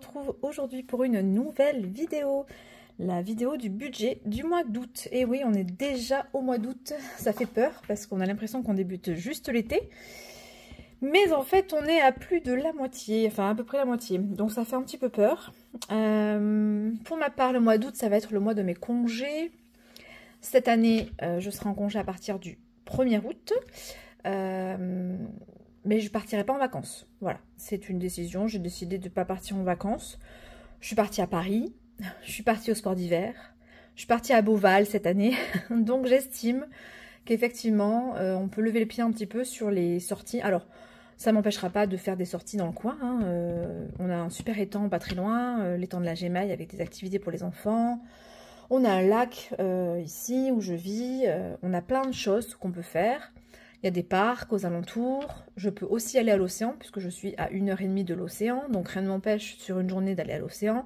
retrouve aujourd'hui pour une nouvelle vidéo. La vidéo du budget du mois d'août. Et oui, on est déjà au mois d'août. Ça fait peur parce qu'on a l'impression qu'on débute juste l'été. Mais en fait, on est à plus de la moitié, enfin à peu près la moitié. Donc ça fait un petit peu peur. Pour ma part, le mois d'août, ça va être le mois de mes congés. Cette année, je serai en congé à partir du 1er août. Mais je partirai pas en vacances. Voilà, c'est une décision. J'ai décidé de ne pas partir en vacances. Je suis partie à Paris. Je suis partie au sport d'hiver. Je suis partie à Beauval cette année. Donc j'estime qu'effectivement, on peut lever le pied un petit peu sur les sorties. Alors, ça ne m'empêchera pas de faire des sorties dans le coin. Hein. On a un super étang pas très loin, l'étang de la Gémaille avec des activités pour les enfants. On a un lac ici où je vis. On a plein de choses qu'on peut faire. Il y a des parcs aux alentours. Je peux aussi aller à l'océan puisque je suis à 1h30 de l'océan. Donc rien ne m'empêche sur une journée d'aller à l'océan.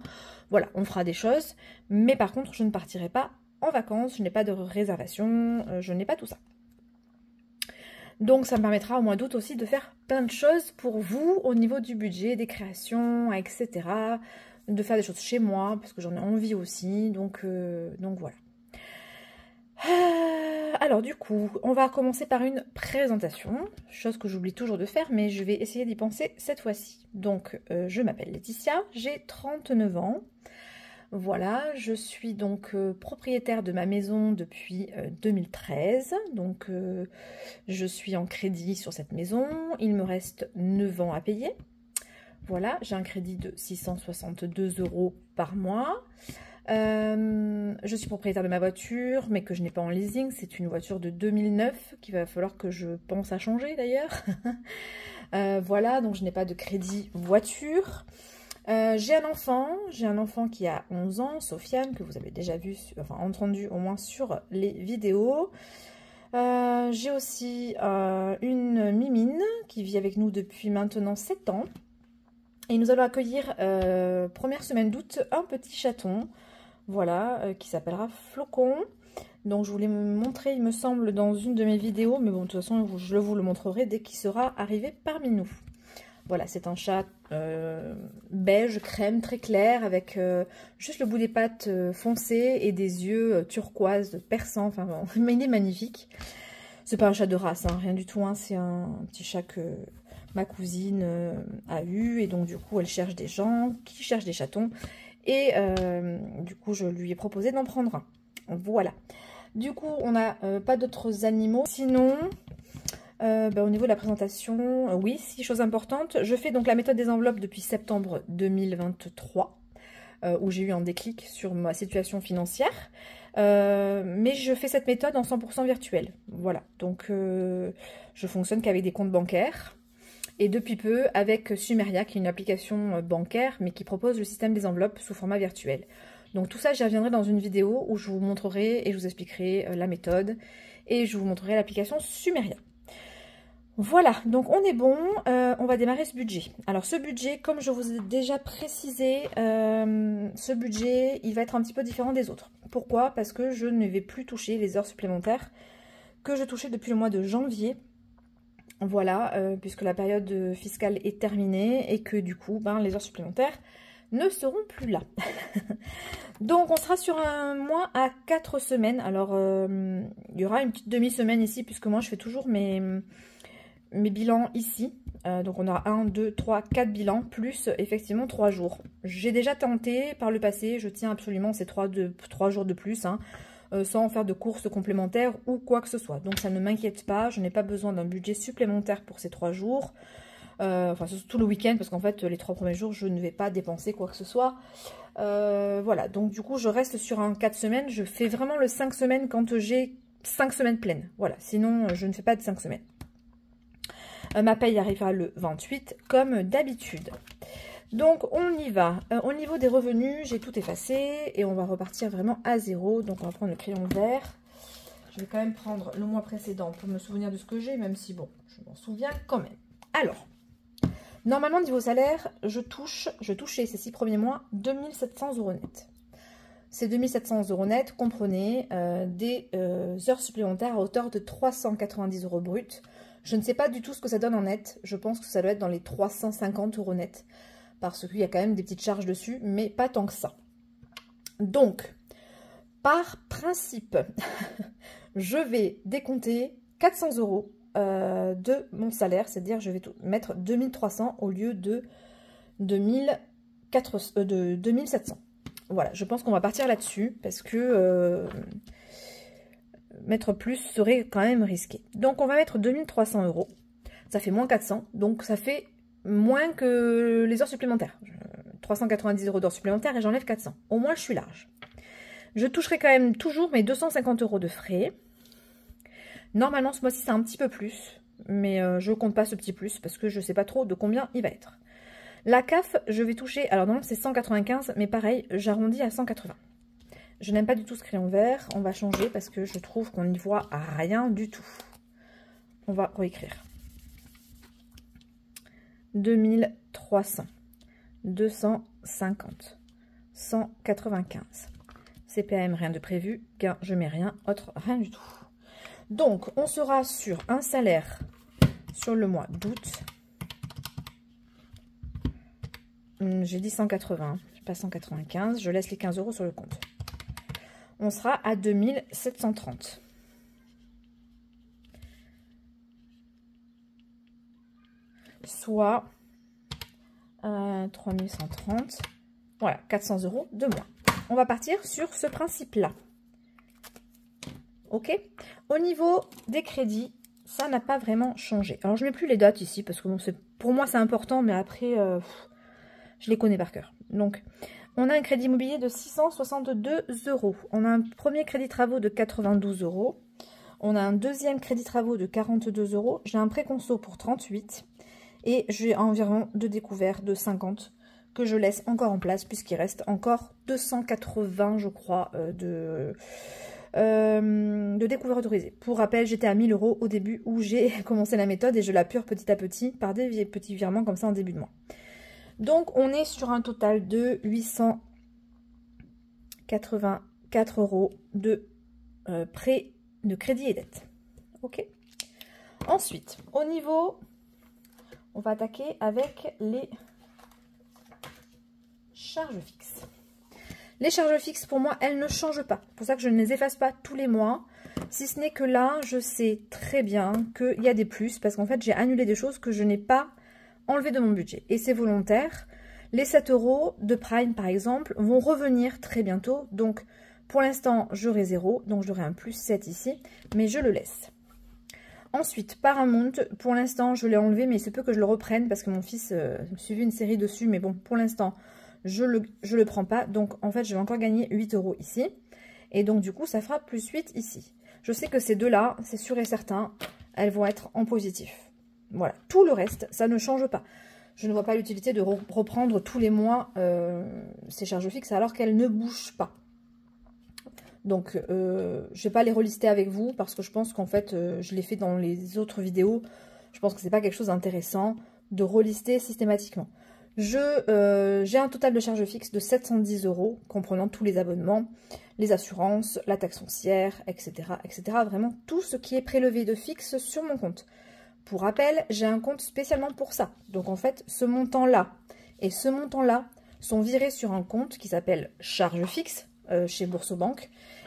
Voilà, on fera des choses. Mais par contre, je ne partirai pas en vacances. Je n'ai pas de réservation. Je n'ai pas tout ça. Donc ça me permettra au mois d'août aussi de faire plein de choses pour vous au niveau du budget, des créations, etc. De faire des choses chez moi parce que j'en ai envie aussi. Donc voilà. Alors du coup, on va commencer par une présentation, chose que j'oublie toujours de faire, mais je vais essayer d'y penser cette fois-ci. Donc, je m'appelle Laetitia, j'ai 39 ans. Voilà, je suis donc propriétaire de ma maison depuis 2013. Donc, je suis en crédit sur cette maison. Il me reste 9 ans à payer. Voilà, j'ai un crédit de 662 € par mois. Je suis propriétaire de ma voiture, mais que je n'ai pas en leasing. C'est une voiture de 2009 qu'il va falloir que je pense à changer d'ailleurs. Voilà, donc je n'ai pas de crédit voiture. J'ai un enfant qui a 11 ans, Sofiane, que vous avez déjà vu, enfin entendu au moins sur les vidéos. J'ai aussi une Mimine qui vit avec nous depuis maintenant 7 ans. Et nous allons accueillir, première semaine d'août, un petit chaton. Voilà, qui s'appellera Flocon. Donc je voulais me montrer, il me semble, dans une de mes vidéos. Mais bon, de toute façon, je vous le montrerai dès qu'il sera arrivé parmi nous. Voilà, c'est un chat beige, crème, très clair, avec juste le bout des pattes foncé et des yeux turquoise, perçants. Enfin bon, mais il est magnifique. C'est pas un chat de race, hein, rien du tout. Hein, c'est un petit chat que ma cousine a eu. Et donc du coup, elle cherche des gens qui cherchent des chatons. Et du coup, je lui ai proposé d'en prendre un. Voilà. Du coup, on n'a pas d'autres animaux. Sinon, au niveau de la présentation, oui, 6 choses importantes. Je fais donc la méthode des enveloppes depuis septembre 2023, où j'ai eu un déclic sur ma situation financière. Mais je fais cette méthode en 100% virtuel. Voilà. Donc, je fonctionne qu'avec des comptes bancaires. Et depuis peu avec Sumeria, qui est une application bancaire, mais qui propose le système des enveloppes sous format virtuel. Donc tout ça, j'y reviendrai dans une vidéo où je vous montrerai et je vous expliquerai la méthode. Et je vous montrerai l'application Sumeria. Voilà, donc on est bon, on va démarrer ce budget. Alors ce budget, comme je vous ai déjà précisé, ce budget, il va être un petit peu différent des autres. Pourquoi? Parce que je ne vais plus toucher les heures supplémentaires que je touchais depuis le mois de janvier. Voilà, puisque la période fiscale est terminée et que du coup, les heures supplémentaires ne seront plus là. Donc, on sera sur un mois à 4 semaines. Alors, il y aura une petite demi-semaine ici, puisque moi, je fais toujours mes bilans ici. Donc, on a 1, 2, 3, 4 bilans, plus effectivement 3 jours. J'ai déjà tenté par le passé, je tiens absolument ces 3 jours de plus, hein, sans faire de courses complémentaires ou quoi que ce soit. Donc ça ne m'inquiète pas, je n'ai pas besoin d'un budget supplémentaire pour ces 3 jours. Enfin, surtout le week-end, parce qu'en fait, les 3 premiers jours, je ne vais pas dépenser quoi que ce soit. Voilà, donc du coup, je reste sur un 4 semaines. Je fais vraiment le 5 semaines quand j'ai 5 semaines pleines. Voilà, sinon, je ne fais pas de 5 semaines. Ma paye arrivera le 28, comme d'habitude. Donc on y va. Au niveau des revenus, j'ai tout effacé et on va repartir vraiment à zéro. Donc on va prendre le crayon vert. Je vais quand même prendre le mois précédent pour me souvenir de ce que j'ai, même si bon, je m'en souviens quand même. Alors, normalement niveau salaire, je touchais ces 6 premiers mois 2700 € net. Ces 2700 € net comprenaient des heures supplémentaires à hauteur de 390 € brut. Je ne sais pas du tout ce que ça donne en net. Je pense que ça doit être dans les 350 € net. parce qu'il y a quand même des petites charges dessus, mais pas tant que ça. Donc, par principe, je vais décompter 400 € de mon salaire, c'est-à-dire je vais mettre 2300 au lieu de 2700. Voilà, je pense qu'on va partir là-dessus parce que mettre plus serait quand même risqué. Donc on va mettre 2300 €, ça fait moins 400, donc ça fait moins que les heures supplémentaires. 390 € d'heures supplémentaires et j'enlève 400. Au moins je suis large. Je toucherai quand même toujours mes 250 € de frais. Normalement, ce mois-ci, c'est un petit peu plus. Mais je ne compte pas ce petit plus parce que je ne sais pas trop de combien il va être. La CAF, je vais toucher... Alors non, c'est 195, mais pareil, j'arrondis à 180. Je n'aime pas du tout ce crayon vert. On va changer parce que je trouve qu'on n'y voit rien du tout. On va réécrire. 2300. 250. 195. CPM, rien de prévu. Gain, je mets rien. Autre, rien du tout. Donc, on sera sur un salaire sur le mois d'août. J'ai dit 180, pas 195. Je laisse les 15 € sur le compte. On sera à 2730. Soit 3130. Voilà, 400 € de moins. On va partir sur ce principe-là. Ok. Au niveau des crédits, ça n'a pas vraiment changé. Alors, je ne mets plus les dates ici parce que bon, pour moi, c'est important, mais après, je les connais par cœur. Donc, on a un crédit immobilier de 662 €. On a un premier crédit travaux de 92 €. On a un deuxième crédit travaux de 42 €. J'ai un préconso pour 38. Et j'ai environ de découvert de 50 que je laisse encore en place puisqu'il reste encore 280, je crois, de découvert autorisé. Pour rappel, j'étais à 1000 € au début où j'ai commencé la méthode et je l'apure petit à petit par des petits virements comme ça en début de mois. Donc, on est sur un total de 884 € de prêt de crédit et dette. Ok. Ensuite, au niveau... On va attaquer avec les charges fixes. Les charges fixes, pour moi, elles ne changent pas. C'est pour ça que je ne les efface pas tous les mois. Si ce n'est que là, je sais très bien qu'il y a des plus. Parce qu'en fait, j'ai annulé des choses que je n'ai pas enlevées de mon budget. Et c'est volontaire. Les 7 € de Prime, par exemple, vont revenir très bientôt. Donc, pour l'instant, j'aurai 0. Donc, j'aurai un plus 7 ici. Mais je le laisse. Ensuite, Paramount, pour l'instant, je l'ai enlevé, mais c'est peu que je le reprenne parce que mon fils suivait une série dessus. Mais bon, pour l'instant, je le prends pas. Donc, en fait, je vais encore gagner 8 € ici. Et donc, du coup, ça fera plus 8 ici. Je sais que ces deux-là, c'est sûr et certain, elles vont être en positif. Voilà. Tout le reste, ça ne change pas. Je ne vois pas l'utilité de reprendre tous les mois ces charges fixes alors qu'elles ne bougent pas. Donc, je ne vais pas les relister avec vous parce que je pense qu'en fait, je l'ai fait dans les autres vidéos. Je pense que c'est pas quelque chose d'intéressant de relister systématiquement. J'ai un total de charges fixes de 710 €, comprenant tous les abonnements, les assurances, la taxe foncière, etc., etc. Vraiment tout ce qui est prélevé de fixe sur mon compte. Pour rappel, j'ai un compte spécialement pour ça. Donc, en fait, ce montant-là et ce montant-là sont virés sur un compte qui s'appelle charges fixes chez Boursorama.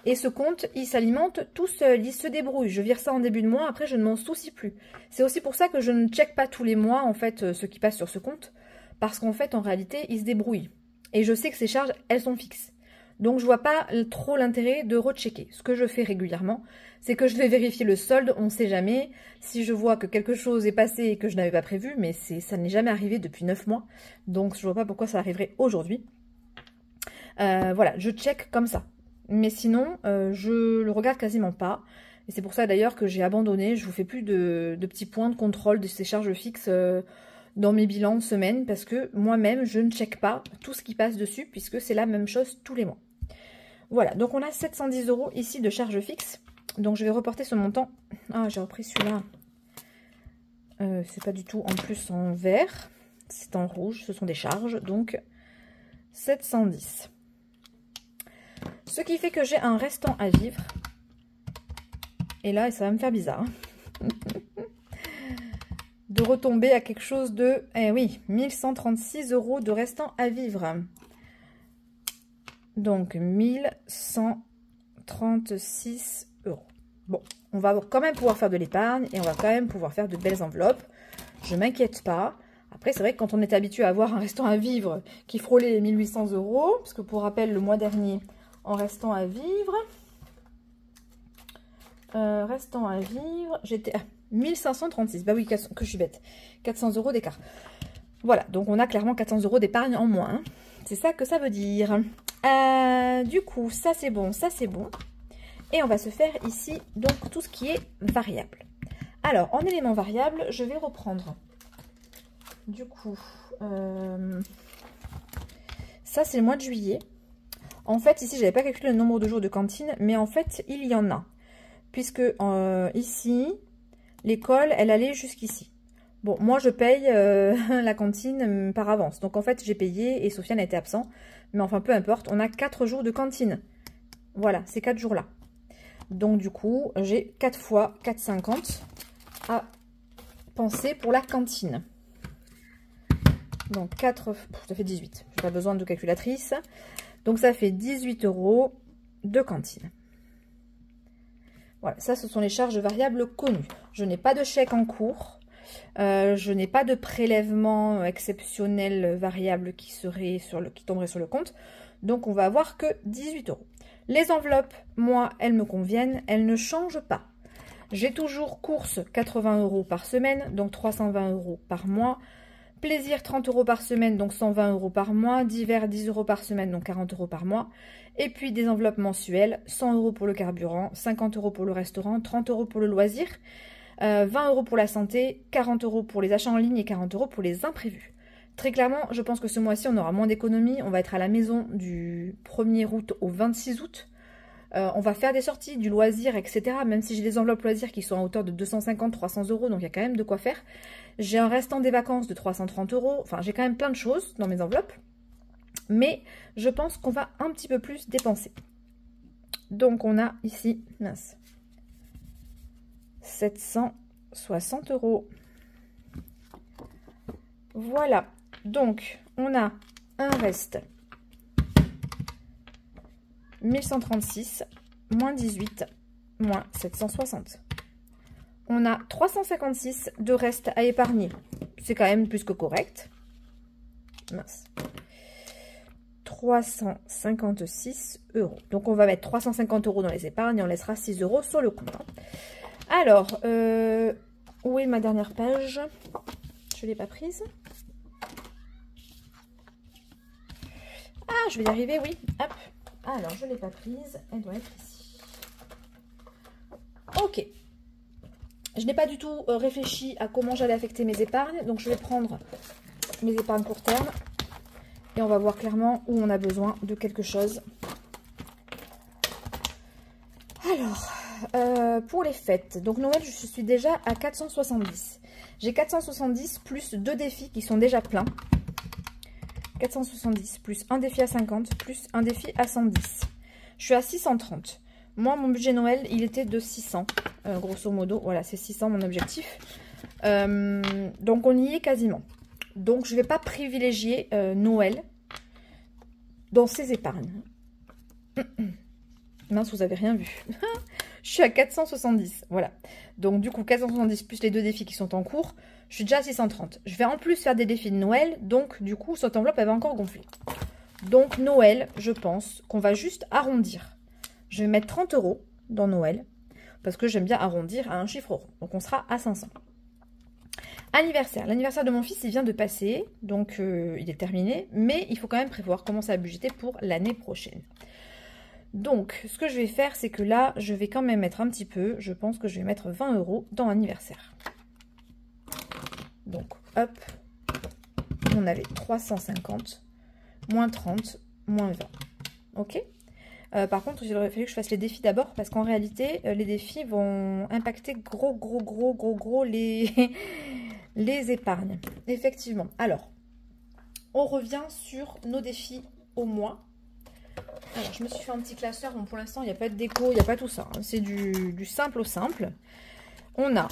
Et ce compte, il s'alimente tout seul, il se débrouille. Je vire ça en début de mois, après je ne m'en soucie plus. C'est aussi pour ça que je ne check pas tous les mois, en fait, ce qui passe sur ce compte. Parce qu'en fait, en réalité, il se débrouille. Et je sais que ces charges, elles sont fixes. Donc, je vois pas trop l'intérêt de rechecker. Ce que je fais régulièrement, c'est que je vais vérifier le solde, on ne sait jamais. Si je vois que quelque chose est passé et que je n'avais pas prévu, mais ça n'est jamais arrivé depuis 9 mois. Donc, je vois pas pourquoi ça arriverait aujourd'hui. Voilà, je check comme ça. Mais sinon, je le regarde quasiment pas. Et c'est pour ça d'ailleurs que j'ai abandonné. Je vous fais plus de petits points de contrôle de ces charges fixes dans mes bilans semaine. Parce que moi-même, je ne check pas tout ce qui passe dessus. Puisque c'est la même chose tous les mois. Voilà, donc on a 710 € ici de charges fixes. Donc je vais reporter ce montant. Ah, j'ai repris celui-là. C'est pas du tout en plus en vert. C'est en rouge, ce sont des charges. Donc 710. Ce qui fait que j'ai un restant à vivre. Et là, ça va me faire bizarre. de retomber à quelque chose de... Eh oui, 1136 € de restant à vivre. Donc, 1136 €. Bon, on va quand même pouvoir faire de l'épargne et on va quand même pouvoir faire de belles enveloppes. Je ne m'inquiète pas. Après, c'est vrai que quand on est habitué à avoir un restant à vivre qui frôlait les 1800 €, parce que pour rappel, le mois dernier, en restant à vivre, j'étais à 1536. Bah oui, que je suis bête. 400 € d'écart. Voilà, donc on a clairement 400 € d'épargne en moins. Hein. C'est ça que ça veut dire. Du coup, ça c'est bon, ça c'est bon. Et on va se faire ici, donc, tout ce qui est variable. Alors, en éléments variables, je vais reprendre. Du coup, ça c'est le mois de juillet. En fait, ici, je n'avais pas calculé le nombre de jours de cantine, mais en fait, il y en a. Puisque ici, l'école, elle allait jusqu'ici. Bon, moi, je paye la cantine par avance. Donc, en fait, j'ai payé et Sofiane a été absent. Mais enfin, peu importe, on a 4 jours de cantine. Voilà, ces 4 jours-là. Donc, du coup, j'ai 4 fois 4,50 à penser pour la cantine. Donc, 4... ça fait 18. Je n'ai pas besoin de calculatrice. Donc, ça fait 18 € de cantine. Voilà, ça, ce sont les charges variables connues. Je n'ai pas de chèque en cours. Je n'ai pas de prélèvement exceptionnel variable qui tomberait sur le compte. Donc, on va avoir que 18 €. Les enveloppes, moi, elles me conviennent. Elles ne changent pas. J'ai toujours course 80 € par semaine, donc 320 € par mois. Plaisir 30 € par semaine, donc 120 € par mois. Divers 10 € par semaine, donc 40 € par mois. Et puis des enveloppes mensuelles, 100 € pour le carburant, 50 € pour le restaurant, 30 € pour le loisir, 20 € pour la santé, 40 € pour les achats en ligne et 40 € pour les imprévus. Très clairement, je pense que ce mois-ci, on aura moins d'économies. On va être à la maison du 1er août au 26 août. On va faire des sorties, du loisir, etc. Même si j'ai des enveloppes loisirs qui sont à hauteur de 250-300 €, donc il y a quand même de quoi faire. J'ai un restant des vacances de 330 €. Enfin, j'ai quand même plein de choses dans mes enveloppes. Mais je pense qu'on va un petit peu plus dépenser. Donc, on a ici, mince, 760 €. Voilà. Donc, on a un reste 1136, moins 18, moins 760. On a 356 de reste à épargner. C'est quand même plus que correct. Mince. 356 €. Donc, on va mettre 350 € dans les épargnes et on laissera 6 € sur le compte. Alors, où est ma dernière page? Je ne l'ai pas prise. Ah, je vais y arriver, oui. Hop. Alors, je ne l'ai pas prise. Elle doit être ici. Ok. Je n'ai pas du tout réfléchi à comment j'allais affecter mes épargnes. Donc, je vais prendre mes épargnes court terme. Et on va voir clairement où on a besoin de quelque chose. Alors, pour les fêtes. Donc, Noël, je suis déjà à 470. J'ai 470 plus 2 défis qui sont déjà pleins. 470 plus un défi à 50 plus un défi à 110. Je suis à 630. Moi, mon budget Noël, il était de 600. Grosso modo, voilà, c'est 600 mon objectif. Donc, on y est quasiment. Donc, je ne vais pas privilégier Noël dans ces épargnes. Mince, vous n'avez rien vu. Je suis à 470, voilà. Donc, du coup, 470 plus les 2 défis qui sont en cours, je suis déjà à 630. Je vais en plus faire des défis de Noël, donc, du coup, cette enveloppe, elle va encore gonfler. Donc, Noël, je pense qu'on va juste arrondir. Je vais mettre 30 € dans Noël, parce que j'aime bien arrondir à un chiffre rond. Donc, on sera à 500. Anniversaire. L'anniversaire de mon fils, il vient de passer, donc il est terminé, mais il faut quand même prévoir comment ça va budgéter pour l'année prochaine. Donc, ce que je vais faire, c'est que là, je vais quand même mettre un petit peu, je pense que je vais mettre 20 € dans anniversaire. Donc, hop, on avait 350, moins 30, moins 20. Ok. Par contre, il aurait fallu que je fasse les défis d'abord, parce qu'en réalité, les défis vont impacter gros les épargnes. Effectivement. Alors, on revient sur nos défis au mois. Alors, je me suis fait un petit classeur. Bon, pour l'instant, il n'y a pas de déco, il n'y a pas tout ça. Hein. C'est du simple au simple. On a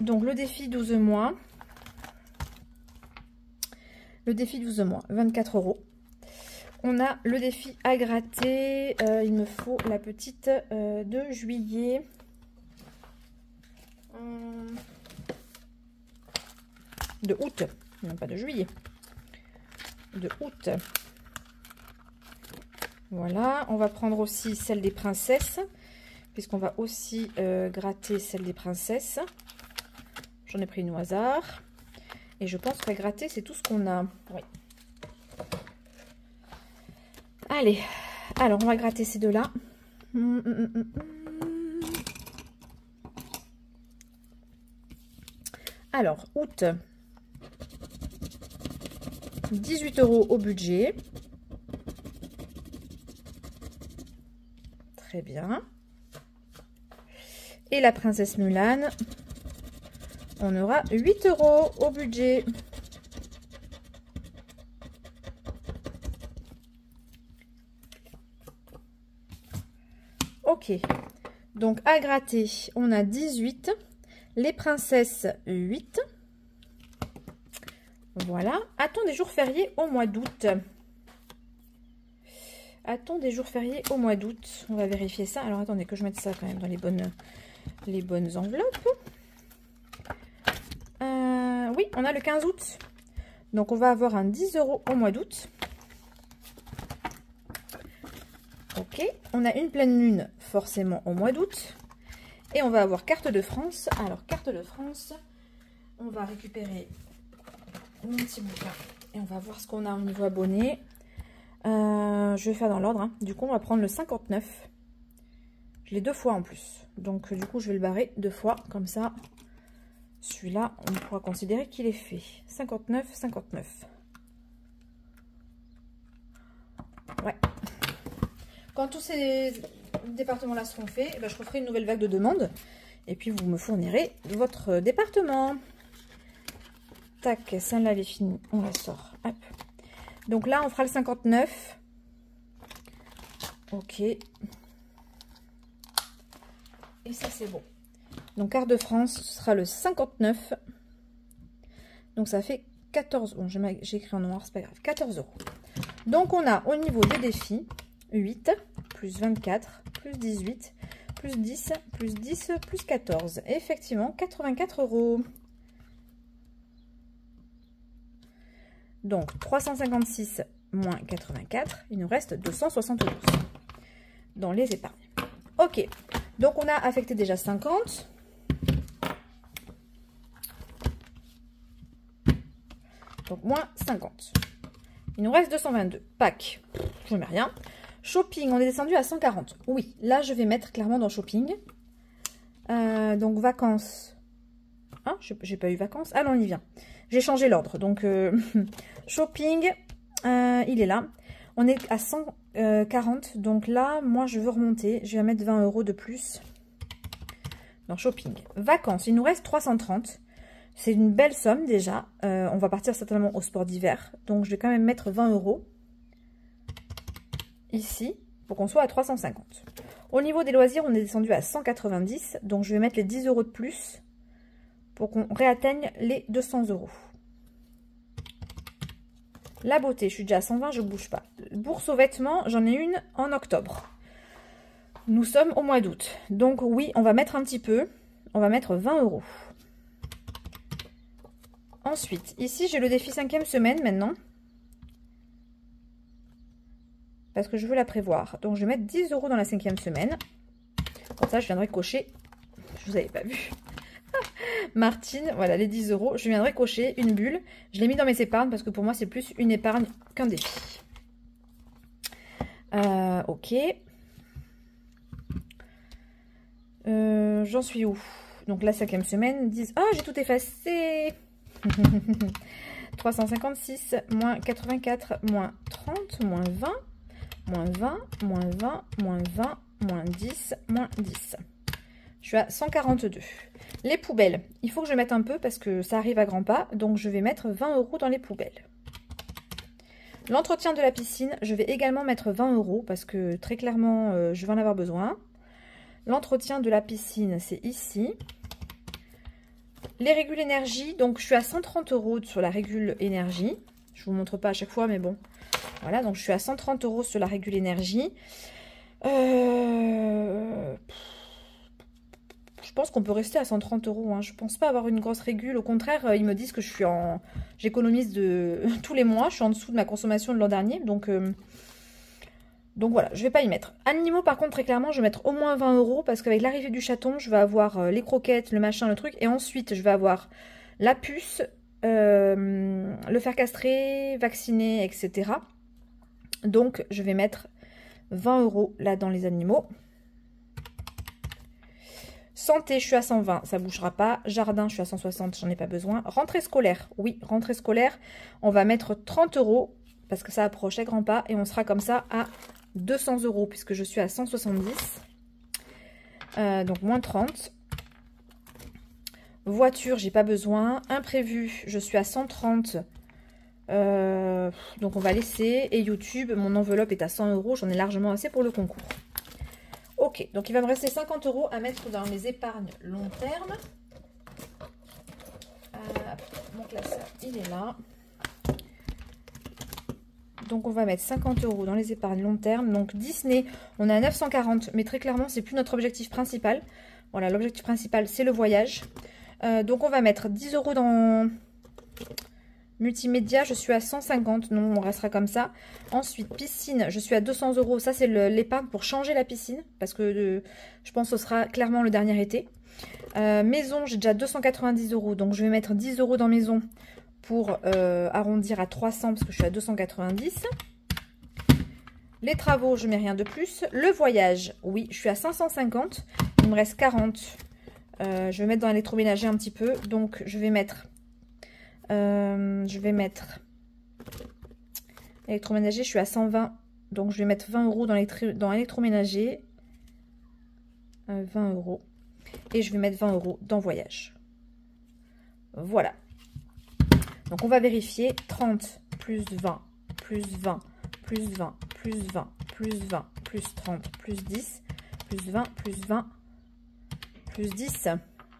donc le défi 12 mois. Le défi 12 mois, 24 €. On a le défi à gratter. Il me faut la petite de juillet. De août. Non, pas de juillet. De août. Voilà. On va prendre aussi celle des princesses. Puisqu'on va aussi gratter celle des princesses. J'en ai pris une au hasard. Et je pense qu'à gratter, c'est tout ce qu'on a. Oui. Allez. Alors, on va gratter ces deux-là. Alors, août. 18 € au budget. Très bien. Et la princesse Mulan, on aura 8 € au budget. Ok. Donc à gratter, on a 18. Les princesses, 8. Voilà. A-t-on des jours fériés au mois d'août? A-t-on des jours fériés au mois d'août? On va vérifier ça. Alors attendez que je mette ça quand même dans les bonnes enveloppes. Oui, on a le 15 août. Donc on va avoir un 10 € au mois d'août. Ok. On a une pleine lune forcément au mois d'août. Et on va avoir carte de France. Alors carte de France, on va récupérer mon petit bouquin et on va voir ce qu'on a au niveau abonné. Je vais faire dans l'ordre. Du coup, on va prendre le 59. Je l'ai 2 fois en plus. Donc, du coup, je vais le barrer 2 fois. Comme ça, celui-là, on pourra considérer qu'il est fait. 59, 59. Ouais. Quand tous ces départements-là seront faits, je referai une nouvelle vague de demandes. Et puis, vous me fournirez votre département. Tac, celle-là, elle est finie. On la sort. Hop. Donc là, on fera le 59. Ok. Et ça, c'est bon. Donc, carte de France, ce sera le 59. Donc, ça fait 14. Bon, j'ai écrit en noir, c'est pas grave. 14 €. Donc, on a au niveau des défis 8, plus 24, plus 18, plus 10, plus 10, plus 14. Et effectivement, 84 €. Donc, 356 moins 84, il nous reste 272 dans les épargnes. Ok, donc on a affecté déjà 50. Donc, moins 50. Il nous reste 222. Pâques, je ne mets rien. Shopping, on est descendu à 140. Oui, là, je vais mettre clairement dans shopping. Donc, vacances. Ah, j'ai pas eu vacances. Ah non, on y vient. J'ai changé l'ordre. Donc, shopping, il est là. On est à 140. Donc là, moi, je veux remonter. Je vais mettre 20 € de plus dans shopping. Vacances, il nous reste 330. C'est une belle somme déjà. On va partir certainement au sport d'hiver. Donc, je vais quand même mettre 20 € ici pour qu'on soit à 350. Au niveau des loisirs, on est descendu à 190. Donc, je vais mettre les 10 € de plus pour qu'on réatteigne les 200 €. La beauté, je suis déjà à 120, je ne bouge pas. Bourse aux vêtements, j'en ai une en octobre. Nous sommes au mois d'août. Donc oui, on va mettre un petit peu. On va mettre 20 €. Ensuite, ici, j'ai le défi 5e semaine maintenant. Parce que je veux la prévoir. Donc, je vais mettre 10 € dans la 5e semaine. Comme ça, je viendrai cocher. Je vous avais pas vu. Martine, voilà les 10 €. Je viendrai cocher une bulle. Je l'ai mis dans mes épargnes parce que pour moi, c'est plus une épargne qu'un défi. Ok. J'en suis où? Donc la 5e semaine, 10. Ah, j'ai tout effacé. 356, moins 84, moins 30, moins 20, moins 20, moins 20, moins 20, moins 10, moins 10. Je suis à 142. Les poubelles, il faut que je mette un peu parce que ça arrive à grands pas. Donc, je vais mettre 20 € dans les poubelles. L'entretien de la piscine, je vais également mettre 20 € parce que très clairement, je vais en avoir besoin. L'entretien de la piscine, c'est ici. Les régules énergie, donc je suis à 130 € sur la régule énergie. Je vous montre pas à chaque fois, mais bon. Voilà, donc je suis à 130 € sur la régule énergie. Je pense qu'on peut rester à 130 €. Hein. Je pense pas avoir une grosse régule. Au contraire, ils me disent que j'économise tous les mois. Je suis en dessous de ma consommation de l'an dernier. Donc voilà, je vais pas y mettre. Animaux, par contre, très clairement, je vais mettre au moins 20 € parce qu'avec l'arrivée du chaton, je vais avoir les croquettes, le machin, le truc. Et ensuite, je vais avoir la puce, le fer castré, vacciné, etc. Donc, je vais mettre 20 € là dans les animaux. Santé, je suis à 120, ça ne bougera pas. Jardin, je suis à 160, j'en ai pas besoin. Rentrée scolaire, oui, rentrée scolaire, on va mettre 30 € parce que ça approche à grands pas et on sera comme ça à 200 € puisque je suis à 170. Donc moins 30. Voiture, j'ai pas besoin. Imprévu, je suis à 130. Donc on va laisser. Et YouTube, mon enveloppe est à 100 €, j'en ai largement assez pour le concours. Ok, donc il va me rester 50 € à mettre dans les épargnes long terme. Mon classeur, il est là. Donc on va mettre 50 € dans les épargnes long terme. Donc Disney, on est à 940, mais très clairement, c'est plus notre objectif principal. Voilà, l'objectif principal, c'est le voyage. Donc on va mettre 10 € dans multimédia, je suis à 150, non, on restera comme ça. Ensuite, piscine, je suis à 200 €. Ça, c'est l'épargne pour changer la piscine, parce que je pense que ce sera clairement le dernier été. Maison, j'ai déjà 290 €, donc je vais mettre 10 € dans maison pour arrondir à 300, parce que je suis à 290. Les travaux, je mets rien de plus. Le voyage, oui, je suis à 550, il me reste 40. Je vais mettre dans l'électroménager un petit peu, donc je vais mettre... électroménager, je suis à 120, donc je vais mettre 20 € dans l'électroménager, 20 €, et je vais mettre 20 € dans voyage. Voilà, donc on va vérifier. 30 plus 20 plus 20 plus 20 plus 20 plus 20 plus 30 plus 10 plus 20 plus 20 plus 10,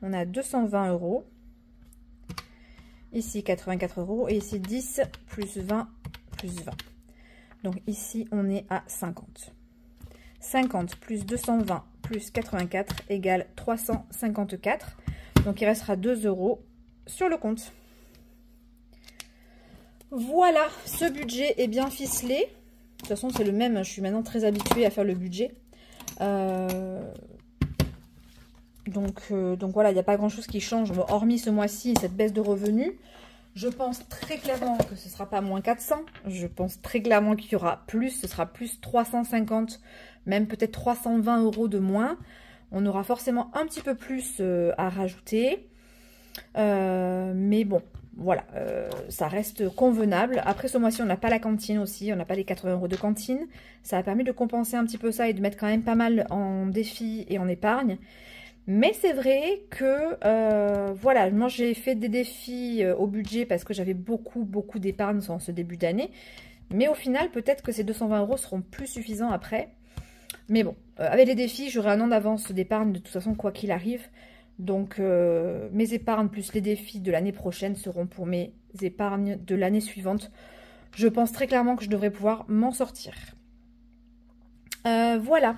on a 220 €. Ici 84 € et ici 10 plus 20 plus 20. Donc ici on est à 50. 50 plus 220 plus 84 égale 354. Donc il restera 2 € sur le compte. Voilà, ce budget est bien ficelé. De toute façon c'est le même, je suis maintenant très habituée à faire le budget. Donc voilà, il n'y a pas grand chose qui change, hormis ce mois-ci, cette baisse de revenus. Je pense très clairement que ce ne sera pas moins 400. Je pense très clairement qu'il y aura plus, ce sera plus 350, même peut-être 320 € de moins. On aura forcément un petit peu plus à rajouter. Mais bon, voilà, ça reste convenable. Après ce mois-ci, on n'a pas la cantine aussi, on n'a pas les 80 € de cantine. Ça a permis de compenser un petit peu ça et de mettre quand même pas mal en défi et en épargne. Mais c'est vrai que, voilà, moi j'ai fait des défis au budget parce que j'avais beaucoup d'épargne en ce début d'année. Mais au final, peut-être que ces 220 € seront plus suffisants après. Mais bon, avec les défis, j'aurai un an d'avance d'épargne de toute façon, quoi qu'il arrive. Donc, mes épargnes plus les défis de l'année prochaine seront pour mes épargnes de l'année suivante. Je pense très clairement que je devrais pouvoir m'en sortir. Voilà,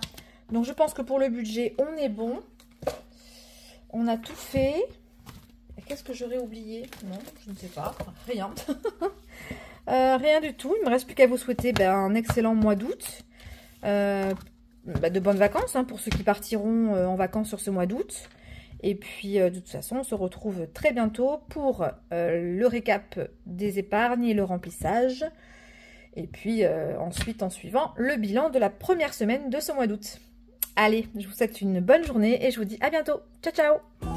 donc je pense que pour le budget, on est bon. On a tout fait. Qu'est-ce que j'aurais oublié? Non, je ne sais pas. Rien. Rien du tout. Il ne me reste plus qu'à vous souhaiter un excellent mois d'août. De bonnes vacances pour ceux qui partiront en vacances sur ce mois d'août. Et puis, de toute façon, on se retrouve très bientôt pour le récap des épargnes et le remplissage. Et puis, ensuite, en suivant, le bilan de la première semaine de ce mois d'août. Allez, je vous souhaite une bonne journée et je vous dis à bientôt. Ciao, ciao!